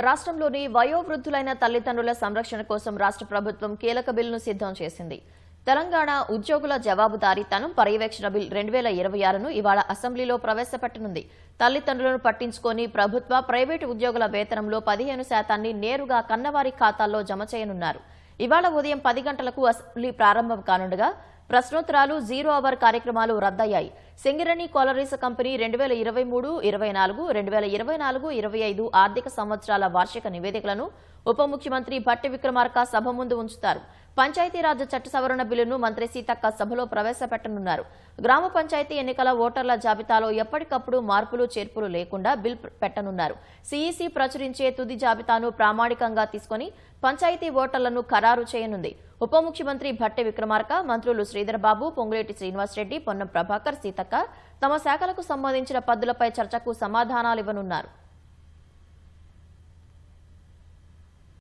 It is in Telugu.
రాష్ట్రంలోని వయోవృద్ధులైన తల్లిదండ్రుల సంరక్షణ కోసం రాష్ట్ర ప్రభుత్వం కీలక బిల్లును సిద్ధం చేసింది. తెలంగాణ ఉద్యోగుల జవాబుదారీతనం పర్యవేక్షణ బిల్ 2026ను ఇవాళ అసెంబ్లీలో ప్రవేశపెట్టనుంది. తల్లిదండ్రులను పట్టించుకొని ప్రభుత్వ, ప్రైవేటు ఉద్యోగుల వేతనంలో 15% నేరుగా కన్నవారి ఖాతాల్లో జమ చేయనున్నారు. ఇవాళ ఉదయం 10 గంటలకు అసెంబ్లీ ప్రారంభం కానుండగా ప్రశ్నోత్తరాలు, జీరో అవర్ కార్యక్రమాలు రద్దయ్యాయి. సింగరేణి కోలరీస్ కంపెనీ 2023-24, 2024-25 ఆర్థిక సంవత్సరాల వార్షిక నివేదికలను ఉప ముఖ్యమంత్రి భట్టి విక్రమార్క సభ ముందు ఉంచుతారు. పంచాయతీరాజ్ చట్ట సవరణ బిల్లును మంత్రి సీతక్క సభలో ప్రవేశపెట్టనున్నారు. గ్రామ పంచాయతీ ఎన్నికల ఓటర్ల జాబితాలో ఎప్పటికప్పుడు మార్పులు చేర్పులు లేకుండా బిల్ పెట్టనున్నారు. సీఈసీ ప్రచురించే తుది జాబితాను ప్రామాణికంగా తీసుకుని పంచాయతీ ఓటర్లను ఖరారు చేయనుంది. ఉప ముఖ్యమంత్రి భట్టి విక్రమార్క, మంత్రులు శ్రీధర్బాబు, పొంగులేటి శ్రీనివాసరెడ్డి, పొన్నం ప్రభాకర్, సీతక్క తమ శాఖలకు సంబంధించిన పద్దులపై చర్చకు సమాధానాలివ్వనున్నారు.